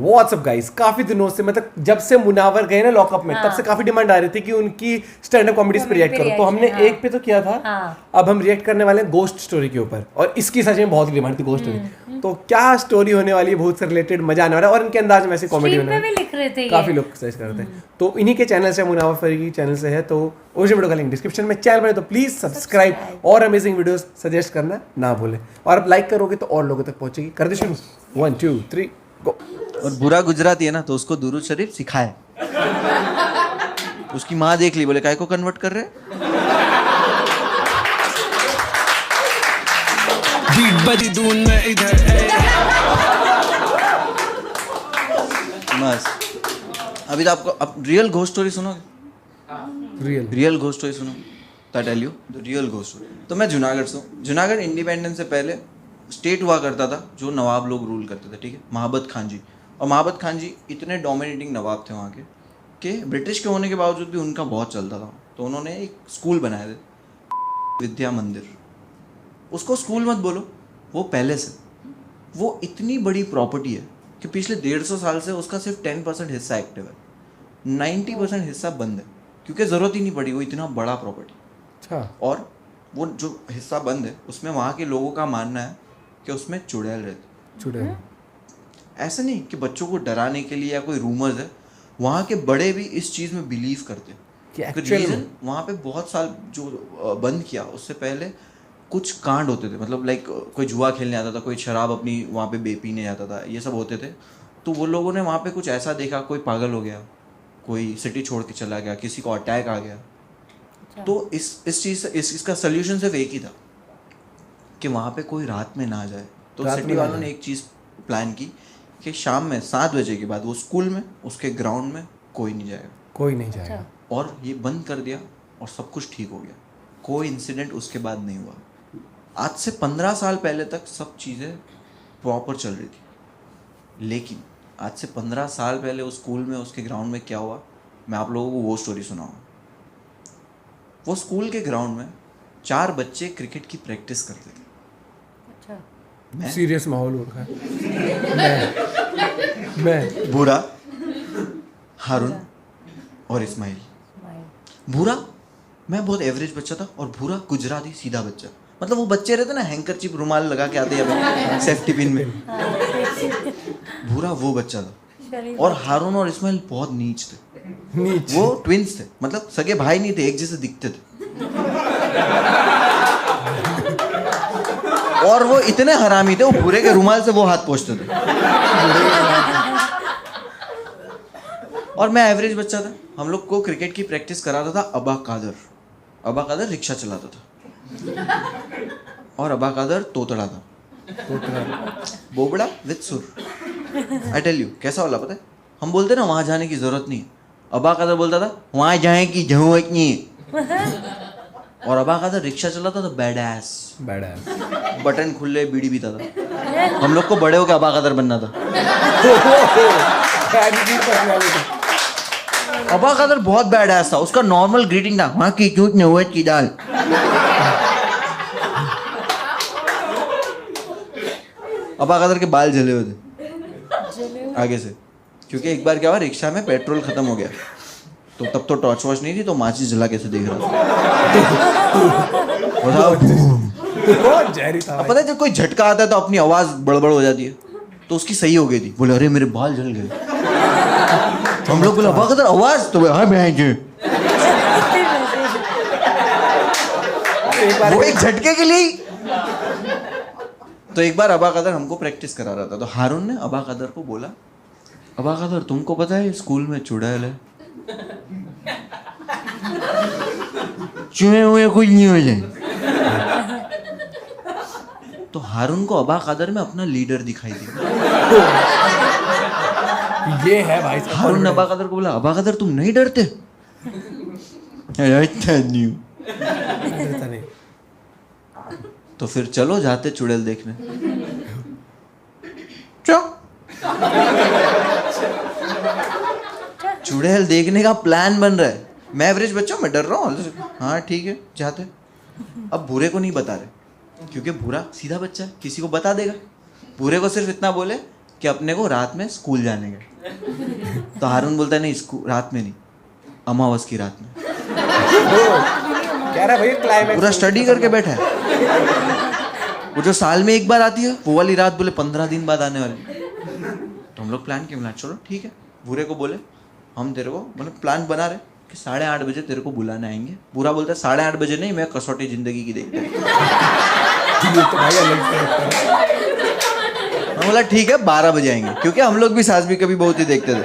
WhatsApp guys, काफी दिनों से मतलब जब से मुनावर गए ना लॉकअप में तब से काफी डिमांड आ रही थी कि उनकी स्टैंड अप कॉमेडीज पे रिएक्ट करो, तो हमने एक पे तो किया था। अब हम रिएक्ट करने वाले हैं गोस्ट स्टोरी के ऊपर, और इसकी सच में बहुत डिमांड थी गोस्ट स्टोरी। तो क्या स्टोरी होने वाली है, बहुत से रिलेटेड, मजा आने वाला है, और इनके अंदाज में ऐसी कॉमेडी होने वाली है, काफी लोग सजेस्ट करते हैं। तो इन्हीं के चैनल से, मुनावर फरीकी चैनल से है, तो उस वीडियो का लिंक डिस्क्रिप्शन में, चैनल बने तो प्लीज सब्सक्राइब और अमेजिंग वीडियोस सजेस्ट करना ना भूलें। और आप लाइक करोगे तो और लोगों तक पहुंचेगी। कर दे शुरू, 1 2 3 गो। और बुरा गुजराती है ना, तो उसको दुरूद शरीफ सिखाए। उसकी माँ देख ली, बोले काय को कन्वर्ट कर रहे। मस्त। अभी तो आपको अब रियल घोस्ट स्टोरी सुनोगे? रियल घोस्ट स्टोरी सुनो, तो tell you the real ghost story. तो मैं जूनागढ़ से हूँ। जूनागढ़ इंडिपेंडेंस से पहले स्टेट हुआ करता था जो नवाब लोग रूल करते थे, ठीक है, महाबत खान जी। और महाबत खान जी इतने डोमिनेटिंग नवाब थे वहाँ के कि ब्रिटिश के होने के बावजूद भी उनका बहुत चलता था। तो उन्होंने एक स्कूल बनाए थे, विद्या मंदिर। उसको स्कूल मत बोलो, वो पैलेस है। वो इतनी बड़ी प्रॉपर्टी है कि पिछले 150 साल से उसका सिर्फ 10% हिस्सा एक्टिव है, 90% हिस्सा बंद है, क्योंकि ज़रूरत ही नहीं पड़ी, वो इतना बड़ा प्रॉपर्टी। अच्छा। और वो जो हिस्सा बंद है उसमें वहाँ के लोगों का मानना है कि उसमें चुड़ैल रहती। चुड़ैल ऐसा नहीं कि बच्चों को डराने के लिए या कोई रूमर्स है, वहाँ के बड़े भी इस चीज़ में बिलीव करते हैं कि रीज़न वहाँ पे बहुत साल जो बंद किया उससे पहले कुछ कांड होते थे, मतलब लाइक कोई जुआ खेलने आता था, कोई शराब अपनी वहाँ पे पीने जाता था, ये सब होते थे। तो वो लोगों ने वहाँ पे कुछ ऐसा देखा, कोई पागल हो गया, कोई सिटी छोड़ के चला गया, किसी को अटैक आ गया। तो इस चीज़ से इसका सोल्यूशन सिर्फ एक ही था कि वहाँ पे कोई रात में ना जाए। तो सिटी वालों ने एक चीज़ प्लान की कि शाम में 7 बजे के बाद वो स्कूल में, उसके ग्राउंड में कोई नहीं जाएगा, कोई नहीं जाएगा। और ये बंद कर दिया और सब कुछ ठीक हो गया। कोई इंसिडेंट उसके बाद नहीं हुआ। आज से 15 साल पहले तक सब चीज़ें प्रॉपर चल रही थी, लेकिन आज से 15 साल पहले उस स्कूल में, उसके ग्राउंड में क्या हुआ, मैं आप लोगों को वो स्टोरी सुनाऊंगा। वो स्कूल के ग्राउंड में 4 बच्चे क्रिकेट की प्रैक्टिस करते थे। अच्छा। सीरियस माहौल हो रखा है। मैं बुरा, हारून और इस्माइल। बुरा, मैं बहुत एवरेज बच्चा था, और बुरा गुजराती सीधा बच्चा, मतलब वो बच्चे रहते ना हैंकरचिप रुमाल लगा के आते हैं सेफ्टी पिन में। बुरा वो बच्चा था, और हारून और इस्माइल बहुत नीच थे। वो ट्विंस थे, मतलब सगे भाई नहीं थे, एक जैसे दिखते थे। और वो इतने हरामी थे, वो बुरे के रुमाल से वो हाथ पोंछते थे। और मैं एवरेज बच्चा था। हम लोग को क्रिकेट की प्रैक्टिस कराता था अबा कादर। अबा कादर रिक्शा चलाता था, और अबा कादर तोतड़ा था, बोबड़ा विद सुर। आई टेल यू कैसा वाला पता है, हम बोलते ना वहां जाने की जरूरत नहीं है, अबा कादर बोलता था वहां जाने की जरूरत नहीं है। और अबा कादर रिक्शा चलाता था बैडास, बटन खुले, बीड़ी पीता था। हम लोग को बड़े होकर अबा कादर बनना था। अबा कादर बहुत बैडास था। उसका नॉर्मल ग्रीटिंग था, वहां की चूत ने हुए की दाल। अबा कादर के बाल जले हुए थे आगे से, क्योंकि एक बार क्या हुआ, रिक्शा में पेट्रोल खत्म हो गया, तो तब तो टॉर्च वॉच नहीं थी, तो माचिस जला कैसे देख रहा था। पता है जब कोई झटका आता है तो अपनी आवाज बड़बड़ हो जाती है, तो उसकी सही हो गई थी। बोले अरे मेरे बाल जल गए। हम लोग बोले अबा कादर आवाज, तो हाँ वो एक झटके के लिए। तो एक बार अबा कादर हमको प्रैक्टिस करा रहा था, तो हारून ने अबा कादर को बोला, अबा कादर तुमको पता है स्कूल में चुड़ैल है, चुहे हुए कुछ नहीं हो जाए। तो हारून को अबा कादर में अपना लीडर दिखाई दिया। ये है भाई। हारून ने अबा कादर को बोला, अबा कादर तुम नहीं डरते? नहीं। तो फिर चलो जाते चुड़ैल देखने। चुड़ैल देखने का प्लान बन रहा है। मैं एवरेज बच्चा हूँ, मैं डर रहा हूँ। हाँ ठीक है जाते। अब बुरे को नहीं बता रहे, क्योंकि बुरा सीधा बच्चा है, किसी को बता देगा। बुरे को सिर्फ इतना बोले कि अपने को रात में स्कूल जाने का। तो हारून बोलता है नहीं रात में नहीं, अमावस की रात में। कह रहा है भैया क्लाइमेक्स पूरा स्टडी करके बैठा है। वो जो साल में एक बार आती है वो वाली रात बोले 15 दिन बाद आने वाली। तो हम लोग प्लान किया, मिला चलो ठीक है। भूरे को बोले हम तेरे को मतलब प्लान बना रहे कि 8:30 बजे तेरे को बुलाने आएंगे। पूरा बोलता है 8:30 बजे नहीं, मैं कसौटी जिंदगी की देखता हूँ। बोला ठीक है 12 बजे आएंगे, क्योंकि हम लोग भी सास भी कभी बहुत ही देखते थे।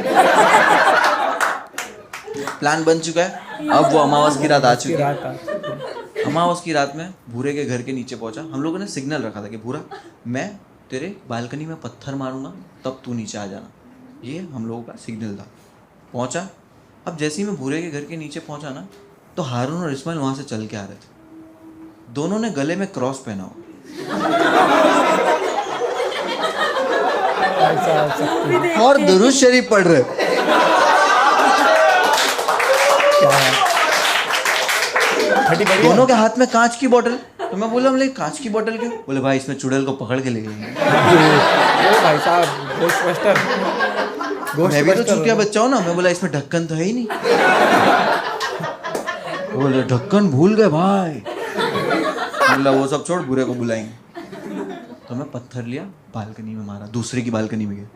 प्लान बन चुका है, अब वो अमावस की रात आ चुकी है। अमावस की रात में भूरे के घर के नीचे पहुंचा। हम लोगों ने सिग्नल रखा था कि भूरा मैं तेरे बालकनी में पत्थर मारूंगा तब तू नीचे आ जाना, ये हम लोगों का सिग्नल था। पहुंचा, अब जैसे ही मैं भूरे के घर के नीचे पहुंचा ना, तो हारून और इस्माइल वहां से चल के आ रहे थे। दोनों ने गले में क्रॉस पहना हुआ। और दुरूद शरीफ पढ़ रहे। दोनों के हाथ में कांच की बोतल। तो मैं बोला बोले कांच की बोतल क्यों? बोले भाई इसमें चुड़ैल को पकड़ के ले गए। भाई साहब घोस्टबस्टर। मैं भी तो चूतिया बच्चा हूँ ना। मैं बोला इसमें ढक्कन तो है ही नहीं। बोले ढक्कन भूल गए भाई। बोला वो सब छोड़, बुरे को बुलाएंगे। तो मैं पत्थर लिया, बालकनी में मारा, दूसरे की बालकनी में गया।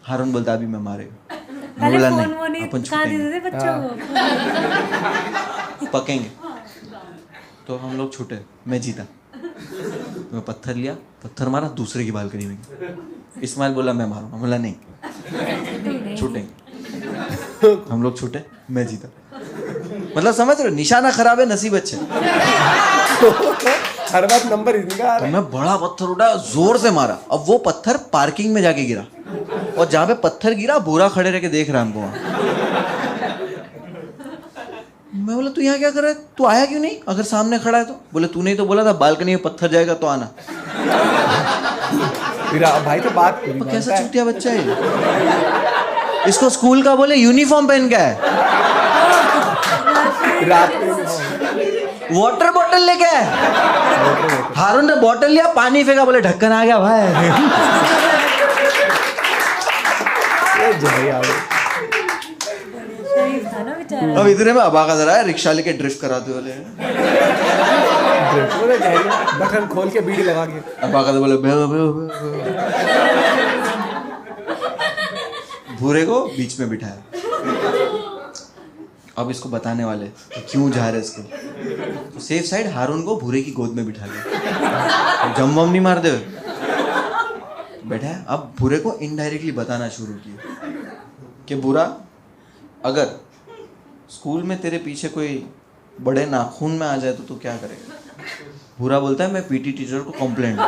हारून बोलता अभी मैं मारेगा। मैं बोला नहीं, अपन छूटेंगे, पकेंगे। तो हम लोग छूटे, मैं जीता। मैं पत्थर लिया, पत्थर मारा, दूसरे की बालकनी में गया। इस्माइल बोला मैं मारूंगा। बोला नहीं, छूटेंगे। हम लोग छूटे, मैं जीता। मतलब समझ रहे हो, निशाना खराब है, नसीब अच्छे। हर बात नंबर इनका। तो मैं बड़ा पत्थर उठा, जोर से मारा। अब वो पत्थर पार्किंग में जाके गिरा, और जहां पे पत्थर गिरा बुरा खड़े रह के देख रहा हमको। मैं बोला तू यहाँ क्या कर रहा है, तू आया क्यों नहीं अगर सामने खड़ा है तो? बोले तूने ही तो बोला था बालकनी में पत्थर जाएगा तो आना। भाई तो बात कैसा चूतिया बच्चा है। इसको स्कूल का बोले यूनिफॉर्म पहन के है, वाटर बॉटल लेके आए। हारून ने बॉटल लिया, पानी फेंका, बोले ढक्कन आ गया भाई। अब इतने में अबा का जरा है, रिक्शा लेके ड्रिफ्ट कराते वाले बटन खोल के बीड़ी लगा के। अबा का बोले भूरे को बीच में बिठाया। अब इसको बताने वाले कि क्यों जा रहे इसको। तो सेफ साइड हारून को भूरे की गोद में बिठा लिया, जम वम नहीं मार दे बैठा है। अब भूरे को इनडायरेक्टली बताना शुरू किया कि भूरा अगर स्कूल में तेरे पीछे कोई बड़े नाखून में आ जाए तो तू क्या करेगा? भूरा बोलता है मैं पीटी टीचर को कंप्लेंट।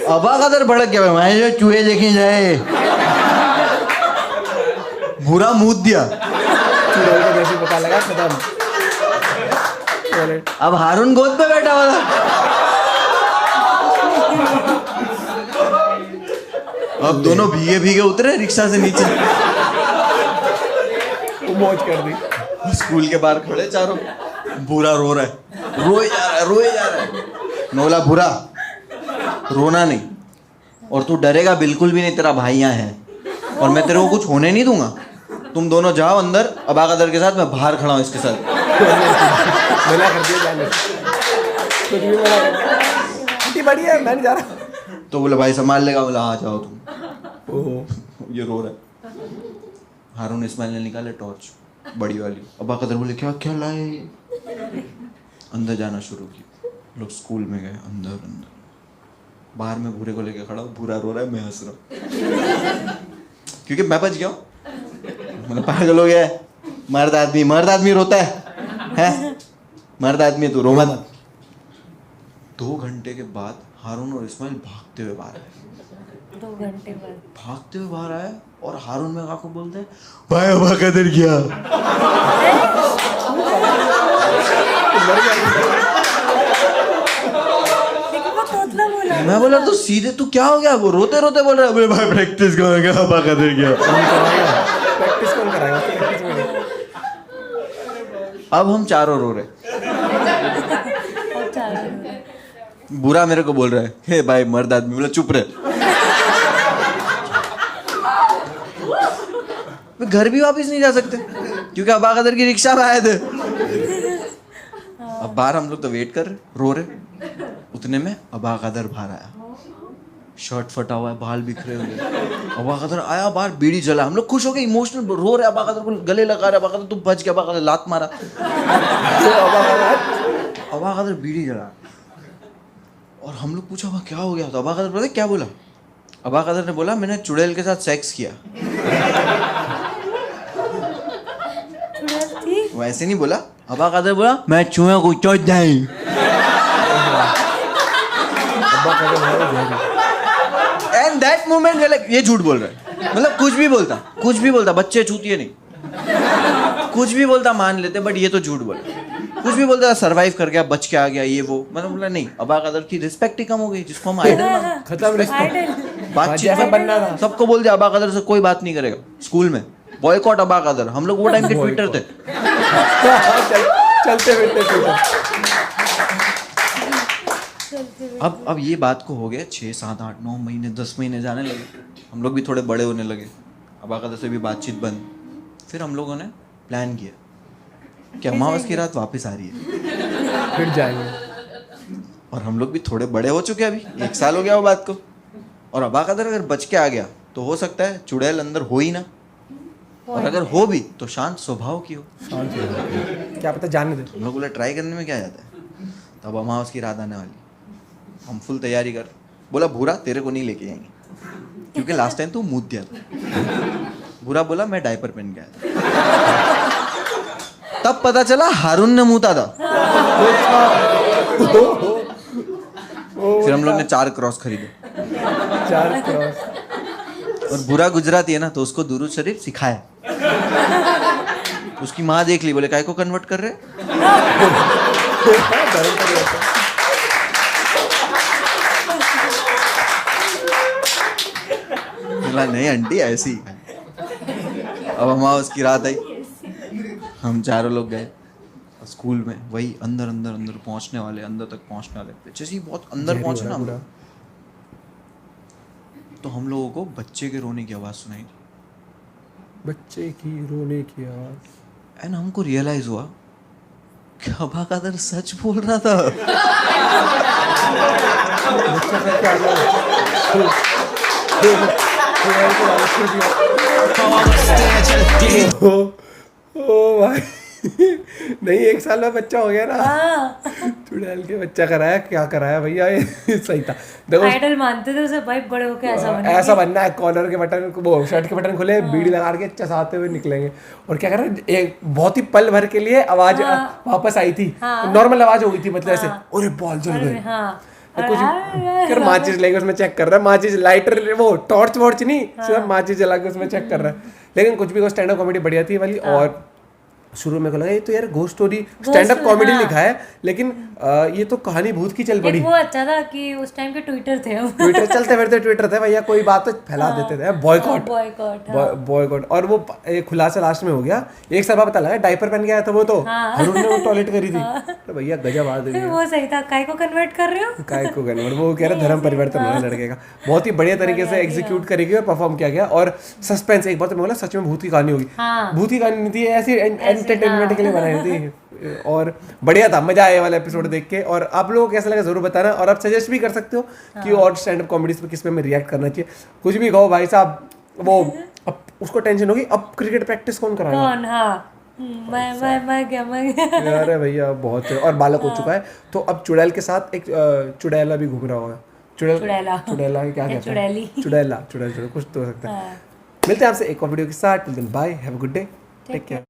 अबा का दर भड़क गया, मैं जो चूहे देखे जाए। भूरा मूत दिया, जैसे पता लगा खत्म। अब हारून गोद पे बैठा हुआ था। अब दोनों भीगे भीगे उतरे रिक्शा से नीचे, मौज कर दी। स्कूल के बाहर खड़े चारों। भूरा रो रहा है, रोए जा रहा है, रोए जा रहा है। नोला भूरा रोना नहीं, और तू डरेगा बिल्कुल भी नहीं, तेरा भाई यहाँ है और मैं तेरे को कुछ होने नहीं दूंगा। तुम दोनों जाओ अंदर अबा कदर के साथ, मैं बाहर खड़ा हूँ इसके साथ। मना कर दिया जाने, कुछ भी मना कर दिया। बढ़िया है, मैं नहीं जा रहा। तो बोले भाई संभाल लेगा। बोला हाँ जाओ तुम। ये रो रहा है। हारून इस्माइल ने निकाले टॉर्च बड़ी वाली। अबा कदर बोले क्या क्या लाए? अंदर जाना शुरू किया। लोग स्कूल में गए, अंदर बाहर में भूरे को लेके खड़ा हूँ। भूरा रो रहा है, मैं हंस रहा हूँ क्योंकि मैं बच गया हूँ। मतलब पागल हो गया है, मर्द आदमी रोता है? मर्द आदमी तू रो मत। 2 घंटे के बाद हारून और इस्माइल भागते हुए बाहर आए। 2 घंटे बाद भागते हुए बाहर आए और हारून में आके बोलते हैं भाई अबा कदर गया। मैं बोला तो सीधे तू क्या हो गया? वो रोते रोते बोल रहा है भाई प्रैक्टिस करेगा, अबा कदर गया। प्रैक्टिस कौन कराएगा? अब हम चारों रो रहे। बुरा मेरे को बोल रहा है, हे भाई मर्द आदमी, बोला चुप रहे। मैं घर भी वापस नहीं जा सकते क्योंकि अबा कदर की रिक्शा में आए थे। अब बाहर हम लोग तो वेट कर रहे, रो रहे। उतने में अबा कदर बाहर आया, शर्ट फटा हुआ है, बाल बिखरे हुए। अबा कदर आया बाहर, बीड़ी जला। हम लोग खुश हो गए, इमोशनल रो रहे, अबा कदर को गले लगा रहे। अबा कदर तू बच गया, अबा कदर लात मारा। अबा कदर बीड़ी जला और हम लोग पूछा क्या हो गया? तो अबा कदर पता क्या बोला? अबा कदर ने बोला मैंने चुड़ैल के साथ सेक्स किया। वैसे नहीं बोला, अबा कदर बोला मैं चूहे को चोट जाऊं। एंड दैट मोमेंट ये झूठ बोल रहा है। मतलब कुछ भी बोलता, बच्चे चूतिए नहीं, कुछ भी बोलता मान लेते, बट ये तो झूठ बोला। कुछ भी बोलता, सर्वाइव कर गया, बच के आ गया, ये वो। मतलब बोला नहीं, अबा कदर की रिस्पेक्ट ही कम हो गई, जिसको हम आइडल खत्म रिस्पेक्ट, बातचीत जैसा बनना था। सबको बोल दिया अबा कदर से कोई बात नहीं करेगा। स्कूल में बॉयकॉट अबा कदर। हम लोग वो टाइम के ट्विटर थे। चलते फिरते। अब ये बात को हो गए 6, 7, 8, 9 महीने, 10 महीने जाने लगे। हम लोग भी थोड़े बड़े होने लगे, अबा कदर से भी बातचीत बंद। फिर हम लोगों ने प्लान किया कि अमावस की रात वापस आ रही है, फिर जाएंगे। और हम लोग भी थोड़े बड़े हो चुके हैं, अभी 1 साल हो गया वो बात को। और अबा कदर अगर बच के आ गया तो हो सकता है चुड़ैल अंदर हो ही ना, और अगर हो भी तो शांत स्वभाव की हो। क्या पता, जाने दे। हम लोग बोला ट्राई करने में क्या जाता है। तब अमावस की रात आने वाली, हम फुल तैयारी कर। बोला भूरा तेरे को नहीं लेके जाएंगे क्योंकि लास्ट टाइम तू मूत दिया था। भूरा बोला मैं डायपर पहन के आया था। तब पता चला हारून ने मूता था। फिर हम लोग ने 4 क्रॉस खरीदे। 4 क्रॉस। और बुरा गुजराती है ना, तो उसको दुरूद शरीफ सिखाया। उसकी माँ देख ली, बोले काय को कन्वर्ट कर रहे? बोला नहीं आंटी ऐसी। अब अमावस की रात आई, हम चारों लोग गए स्कूल में। वही अंदर पहुंचने वाले, अंदर तक पहुंचने वाले। जैसे ही बहुत अंदर पहुंचे ना हम लोग, तो हम लोगों को बच्चे के रोने की आवाज सुनाई दी। बच्चे की रोने की आवाज। एंड हमको रियलाइज हुआ कि अबा कदर सच बोल रहा था। ओ भाई, नहीं 1 साल में बच्चा हो गया ना। चुड़ैल के बच्चा कराया, क्या कराया भैया, ये सही था। देखो आइडल मानते थे उसे, भाई बड़े होके ऐसा बनना है। कॉलर के बटन, वो शर्ट के बटन खुले, बीड़ी लगा के चसाते हुए निकलेंगे। और क्या कर रहे, एक बहुत ही पल भर के लिए आवाज वापस आई थी। नॉर्मल आवाज हो गई थी, मतलब ऐसे अरे बॉल जल गए। कुछ कर माचिस लेके उसमें चेक कर रहा है, माचिस लाइटर, वो टॉर्च वॉर्च नहीं, सिर्फ माचिस जला के उसमें चेक कर रहा है। लेकिन कुछ भी स्टैंड अप कॉमेडी बढ़िया थी वाली। और शुरू में को लगा ये तो यार ghost story stand up comedy लिखा है, लेकिन ये तो कहानी भूत की चल पड़ी। वो अच्छा था कि उस टाइम के ट्विटर थे, ट्विटर चलते फिरते ट्विटर थे भैया, कोई बात तो फैला देते थे। बॉयकॉट। और वो खुलासा लास्ट में हो गया। 1 साल बाद पता लगा डायपर पहन के आया था वो, तो हरुण ने वो टॉयलेट करी थी। तो भैया गजब आदमी है। वो सही था। काय को कन्वर्ट कर रहे हो? काय को कन्वर्ट, वो कह रहा धर्म परिवर्तन हो रहा है लड़के का। बहुत ही बढ़िया तरीके से एग्जीक्यूट करेगी और परफॉर्म किया गया। और सस्पेंस, एक बात तो मैं बोला सच में भूत की कहानी होगी। भूत की कहानी नहीं थी, ऐसी एंटरटेनमेंट के लिए बनाई थी। और बढ़िया था, मजा आया वाला एपिसोड देख के। और आप लोगों को कैसा लगा जरूर बताना। और आप सजेस्ट भी कर सकते हो कि और स्टैंड अप कॉमेडीज पे किस पे में रिएक्ट करना चाहिए। कुछ भी कहो भाई साहब। वो अब उसको टेंशन होगी, अब क्रिकेट प्रैक्टिस कौन कराएगा? कौन? मैं गया। अरे भैया बहुत और बालक हो चुका है। तो अब चुड़ैल के साथ एक चुड़ैला भी घूम रहा होगा। चुड़ैला क्या कहते हैं? चुड़ैल कुछ तो हो सकता है। मिलते हैं आपसे एक और वीडियो के साथ। Bye, have a good day, take care.